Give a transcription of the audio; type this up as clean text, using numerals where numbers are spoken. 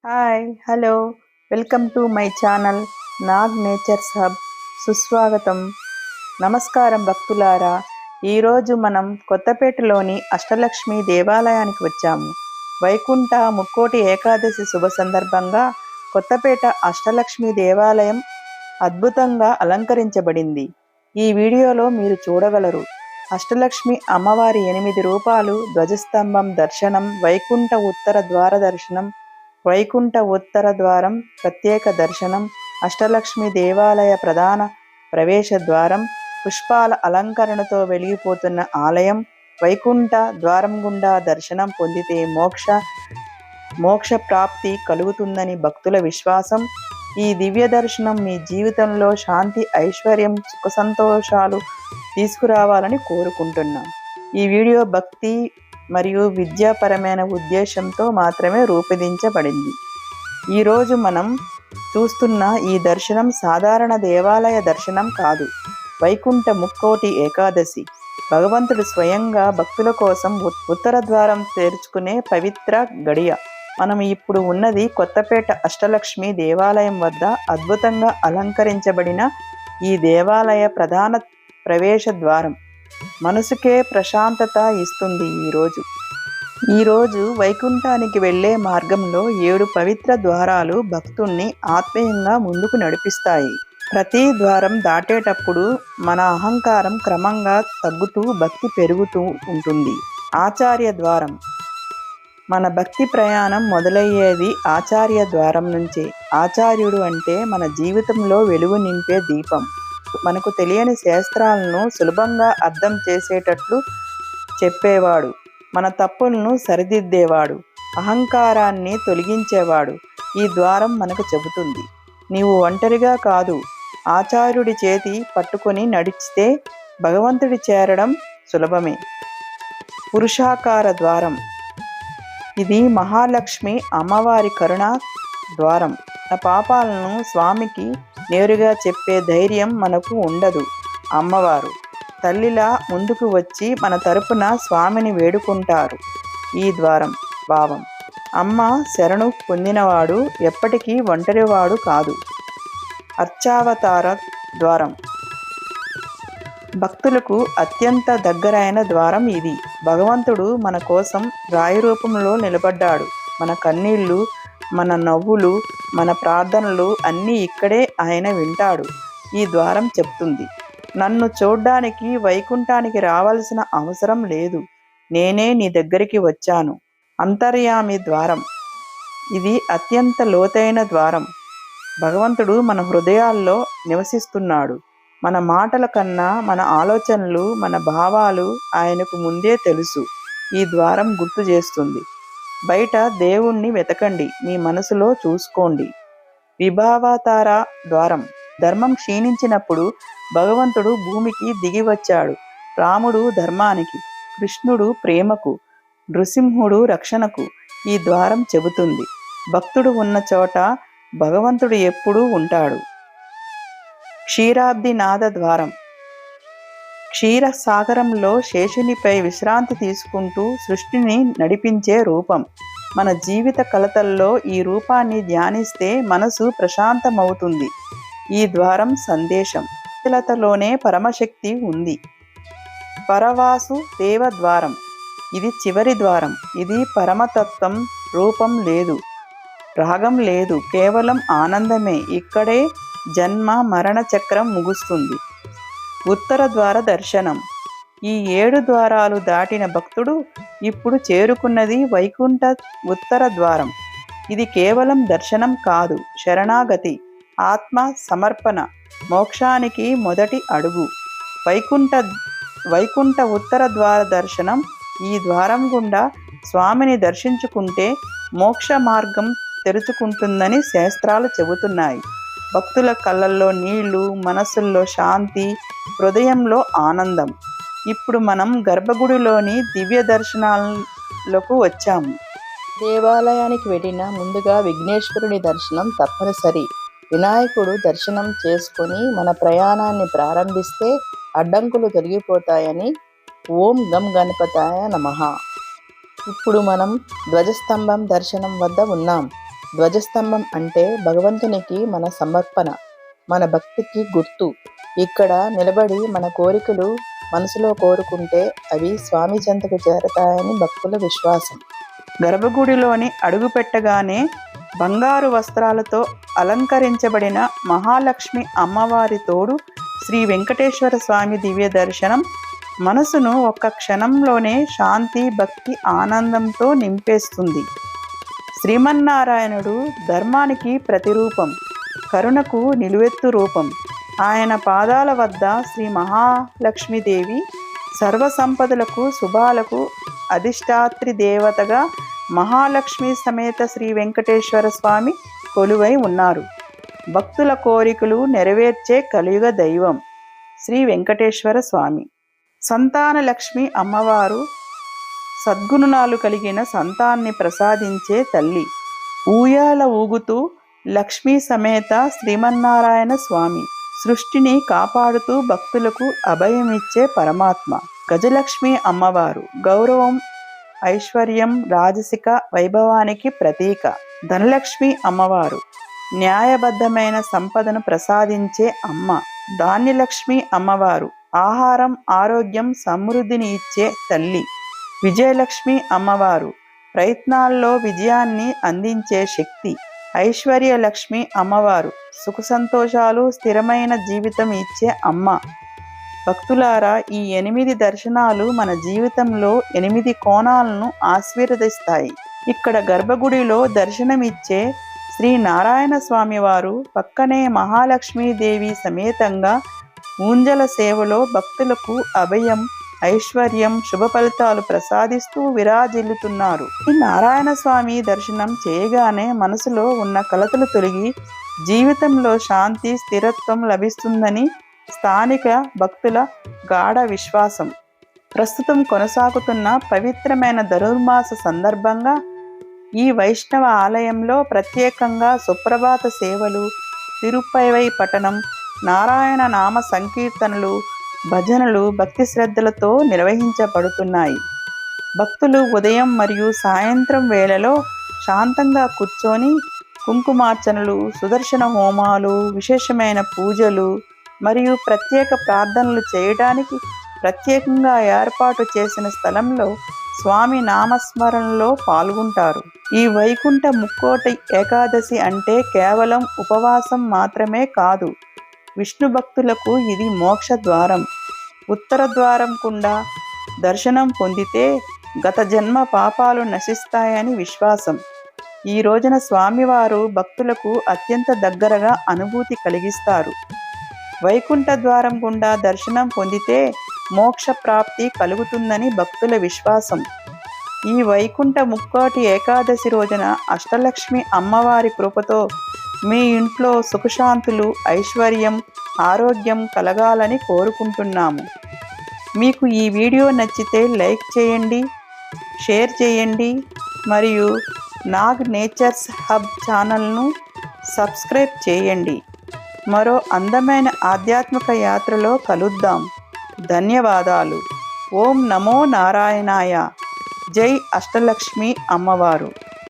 Hi hello welcome to my channel Nag nature's hub. సుస్వాగతం. నమస్కారం భక్తులారా. ఈరోజు మనం కొత్తపేటలోని అష్టలక్ష్మి దేవాలయానికి వచ్చాము. వైకుంఠ ముక్కోటి ఏకాదశి శుభ సందర్భంగా కొత్తపేట అష్టలక్ష్మి దేవాలయం అద్భుతంగా అలంకరించబడింది. ఈ వీడియోలో మీరు చూడగలరు. అష్టలక్ష్మి అమ్మవారి 8 రూపాలు, ధ్వజస్తంభం దర్శనం, వైకుంఠ ఉత్తర ద్వార దర్శనం, వైకుంఠ ఉత్తర ద్వారం ప్రత్యేక దర్శనం, అష్టలక్ష్మి దేవాలయ ప్రధాన ప్రవేశ ద్వారం, పుష్పాల అలంకరణతో వెలిగిపోతున్న ఆలయం, వైకుంఠ ద్వారం గుండా దర్శనం పొందితే మోక్ష ప్రాప్తి కలుగుతుందని భక్తుల విశ్వాసం. ఈ దివ్య దర్శనం మీ జీవితంలో శాంతి, ఐశ్వర్యం, సుఖ సంతోషాలు తీసుకురావాలని కోరుకుంటున్నాం. ఈ వీడియో భక్తి మరియు విద్యాపరమైన ఉద్దేశంతో మాత్రమే రూపొందించబడింది. ఈరోజు మనం చూస్తున్న ఈ దర్శనం సాధారణ దేవాలయ దర్శనం కాదు. వైకుంఠ ముక్కోటి ఏకాదశి భగవంతుడు స్వయంగా భక్తుల కోసం ఉత్తర ద్వారం తెరుచుకునే పవిత్ర గడియ. మనం ఇప్పుడు ఉన్నది కొత్తపేట అష్టలక్ష్మి దేవాలయం వద్ద. అద్భుతంగా అలంకరించబడిన ఈ దేవాలయ ప్రధాన ప్రవేశ ద్వారం మనసుకే ప్రశాంతత ఇస్తుంది. ఈరోజు వైకుంఠానికి వెళ్ళే మార్గంలో 7 పవిత్ర ద్వారాలు భక్తుణ్ణి ఆత్మీయంగా ముందుకు నడిపిస్తాయి. ప్రతి ద్వారం దాటేటప్పుడు మన అహంకారం క్రమంగా తగ్గుతూ భక్తి పెరుగుతూ ఉంటుంది. ఆచార్య ద్వారం. మన భక్తి ప్రయాణం మొదలయ్యేది ఆచార్య ద్వారం నుంచే. ఆచార్యుడు అంటే మన జీవితంలో వెలుగు నింపే దీపం. మనకు తెలియని శాస్త్రాలను సులభంగా అర్థం చేసేటట్లు చెప్పేవాడు, మన తప్పులను సరిదిద్దేవాడు, అహంకారాన్ని తొలగించేవాడు. ఈ ద్వారం మనకు చెబుతుంది, నీవు ఒంటరిగా కాదు. ఆచార్యుడి చేతి పట్టుకొని నడిచితే భగవంతుడి చేరడం సులభమే. పురుషాకార ద్వారం. ఇది మహాలక్ష్మి అమ్మవారి కరుణా ద్వారం. మన పాపాలను స్వామికి నేరుగా చెప్పే ధైర్యం మనకు ఉండదు. అమ్మవారు తల్లిలా ముందుకు వచ్చి మన తరపున స్వామిని వేడుకుంటారు. ఈ ద్వారం భావం. అమ్మ శరణు పొందినవాడు ఎప్పటికీ ఒంటరివాడు కాదు. అర్చావతార ద్వారం. భక్తులకు అత్యంత దగ్గరైన ద్వారం ఇది. భగవంతుడు మన కోసం రాయి రూపంలో నిలబడ్డాడు. మన కన్నీళ్లు, మన నవ్వులు, మన ప్రార్థనలు అన్నీ ఇక్కడే ఆయన వింటాడు. ఈ ద్వారం చెప్తుంది, నన్ను చూడ్డానికి వైకుంఠానికి రావాల్సిన అవసరం లేదు, నేనే నీ దగ్గరికి వచ్చాను. అంతర్యామి ద్వారం. ఇది అత్యంత లోతైన ద్వారం. భగవంతుడు మన హృదయాల్లో నివసిస్తున్నాడు. మన మాటల కన్నా మన ఆలోచనలు, మన భావాలు ఆయనకు ముందే తెలుసు. ఈ ద్వారం గుర్తు చేస్తుంది, బయట దేవుణ్ణి వెతకండి, మీ మనసులో చూసుకోండి. విభావతార ద్వారం. ధర్మం క్షీణించినప్పుడు భగవంతుడు భూమికి దిగి వచ్చాడు. రాముడు ధర్మానికి, కృష్ణుడు ప్రేమకు, నృసింహుడు రక్షణకు. ఈ ద్వారం చెబుతుంది, భక్తుడు ఉన్న చోట భగవంతుడు ఎప్పుడూ ఉంటాడు. క్షీరాబ్దినాథ ద్వారం. క్షీరసాగరంలో శేషునిపై విశ్రాంతి తీసుకుంటూ సృష్టిని నడిపించే రూపం. మన జీవిత కలతల్లో ఈ రూపాన్ని ధ్యానిస్తే మనసు ప్రశాంతమవుతుంది. ఈ ద్వారం సందేశం, శీలతలోనే పరమశక్తి ఉంది. పరవాసు దేవ ద్వారం. ఇది చివరి ద్వారం. ఇది పరమతత్వం. రూపం లేదు, రాగం లేదు, కేవలం ఆనందమే. ఇక్కడే జన్మ మరణ చక్రం ముగుస్తుంది. ఉత్తర ద్వార దర్శనం. ఈ 7 ద్వారాలు దాటిన భక్తుడు ఇప్పుడు చేరుకున్నది వైకుంఠ ఉత్తర ద్వారం. ఇది కేవలం దర్శనం కాదు, శరణాగతి, ఆత్మ సమర్పణ, మోక్షానికి మొదటి అడుగు. వైకుంఠ ఉత్తర ద్వార దర్శనం. ఈ ద్వారం గుండా స్వామిని దర్శించుకుంటే మోక్ష మార్గం తెరుచుకుంటుందని శాస్త్రాలు చెబుతున్నాయి. భక్తుల కళ్ళల్లో నీళ్లు, మనసుల్లో శాంతి, హృదయంలో ఆనందం. ఇప్పుడు మనం గర్భగుడిలోని దివ్య దర్శనాలకు వచ్చాము. దేవాలయానికి వెళ్ళిన ముందుగా విఘ్నేశ్వరుని దర్శనం తప్పనిసరి. వినాయకుడు దర్శనం చేసుకొని మన ప్రయాణాన్ని ప్రారంభిస్తే అడ్డంకులు తొలగిపోతాయని ఓం గం గణపతాయ నమః. ఇప్పుడు మనం ధ్వజస్తంభం దర్శనం వద్ద ఉన్నాం. ధ్వజస్తంభం అంటే భగవంతునికి మన సమర్పణ, మన భక్తికి గుర్తు. ఇక్కడ నిలబడి మన కోరికలు మనసులో కోరుకుంటే అవి స్వామి చెంతకు చేరతాయని భక్తుల విశ్వాసం. గర్భగుడిలోని అడుగు పెట్టగానే బంగారు వస్త్రాలతో అలంకరించబడిన మహాలక్ష్మి అమ్మవారి తోడు శ్రీ వెంకటేశ్వర స్వామి దివ్య దర్శనం మనసును ఒక్క క్షణంలోనే శాంతి, భక్తి, ఆనందంతో నింపేస్తుంది. శ్రీమన్నారాయణుడు ధర్మానికి ప్రతిరూపం, కరుణకు నిలువెత్తు రూపం. ఆయన పాదాల వద్ద శ్రీ మహాలక్ష్మీదేవి సర్వ సంపదలకు, శుభాలకు అధిష్టాత్రి దేవతగా మహాలక్ష్మి సమేత శ్రీ వెంకటేశ్వర స్వామి కొలువై ఉన్నారు. భక్తుల కోరికలు నెరవేర్చే కలియుగ దైవం శ్రీ వెంకటేశ్వర స్వామి. సంతాన లక్ష్మి అమ్మవారు సద్గుణాలు కలిగిన సంతాన్ని ప్రసాదించే తల్లి. ఊయాల ఊగుతూ లక్ష్మీ సమేత శ్రీమన్నారాయణ స్వామి సృష్టిని కాపాడుతూ భక్తులకు అభయమిచ్చే పరమాత్మ. గజలక్ష్మి అమ్మవారు గౌరవం, ఐశ్వర్యం, రాజసిక వైభవానికి ప్రతీక. ధనలక్ష్మి అమ్మవారు న్యాయబద్ధమైన సంపదను ప్రసాదించే అమ్మ. ధాన్యలక్ష్మి అమ్మవారు ఆహారం, ఆరోగ్యం, సమృద్ధిని ఇచ్చే తల్లి. విజయలక్ష్మి అమ్మవారు ప్రయత్నాల్లో విజయాన్ని అందించే శక్తి. ఐశ్వర్యలక్ష్మి అమ్మవారు సుఖ సంతోషాలు, స్థిరమైన జీవితం ఇచ్చే అమ్మ. భక్తులారా, ఈ 8 దర్శనాలు మన జీవితంలో 8 కోణాలను ఆశీర్వదిస్తాయి. ఇక్కడ గర్భగుడిలో దర్శనమిచ్చే శ్రీ నారాయణ స్వామి వారు పక్కనే మహాలక్ష్మీదేవి సమేతంగా ఊంజల సేవలో భక్తులకు అభయం, ఐశ్వర్యం, శుభ ఫలితాలు ప్రసాదిస్తూ విరాజిల్లుతున్నారు. ఈ నారాయణ స్వామి దర్శనం చేయగానే మనసులో ఉన్న కలతలు తొలగి జీవితంలో శాంతి, స్థిరత్వం లభిస్తుందని స్థానిక భక్తుల గాఢ విశ్వాసం. ప్రస్తుతం కొనసాగుతున్న పవిత్రమైన ధనుర్మాస సందర్భంగా ఈ వైష్ణవ ఆలయంలో ప్రత్యేకంగా సుప్రభాత సేవలు, తిరుప్పైవై పఠనం, నారాయణ నామ సంకీర్తనలు, భజనలు భక్తి శ్రద్ధలతో నిర్వహించబడుతున్నాయి. భక్తులు ఉదయం మరియు సాయంత్రం వేళలో శాంతంగా కూర్చొని కుంకుమార్చనలు, సుదర్శన హోమాలు, విశేషమైన పూజలు మరియు ప్రత్యేక ప్రార్థనలు చేయడానికి ప్రత్యేకంగా ఏర్పాటు చేసిన స్థలంలో స్వామి నామస్మరణలో పాల్గొంటారు. ఈ వైకుంఠ ముక్కోటి ఏకాదశి అంటే కేవలం ఉపవాసం మాత్రమే కాదు. విష్ణు భక్తులకు ఇది మోక్ష ద్వారం. ఉత్తర ద్వారం గుండా దర్శనం పొందితే గత జన్మ పాపాలు నశిస్తాయని విశ్వాసం. ఈ రోజున స్వామివారు భక్తులకు అత్యంత దగ్గరగా అనుభూతి కలిగిస్తారు. వైకుంఠ ద్వారం గుండా దర్శనం పొందితే మోక్ష ప్రాప్తి కలుగుతుందని భక్తుల విశ్వాసం. ఈ వైకుంఠ ముక్కోటి ఏకాదశి రోజున అష్టలక్ష్మి అమ్మవారి కృపతో మీ ఇంట్లో సుఖశాంతులు, ఐశ్వర్యం, ఆరోగ్యం కలగాలని కోరుకుంటున్నాము. మీకు ఈ వీడియో నచ్చితే లైక్ చేయండి, షేర్ చేయండి మరియు నాగ్ నేచర్స్ హబ్ ఛానల్ను సబ్స్క్రైబ్ చేయండి. మరో అందమైన ఆధ్యాత్మిక యాత్రలో కలుద్దాం. ధన్యవాదాలు. ఓం నమో నారాయణాయ. జై అష్టలక్ష్మి అమ్మవారు.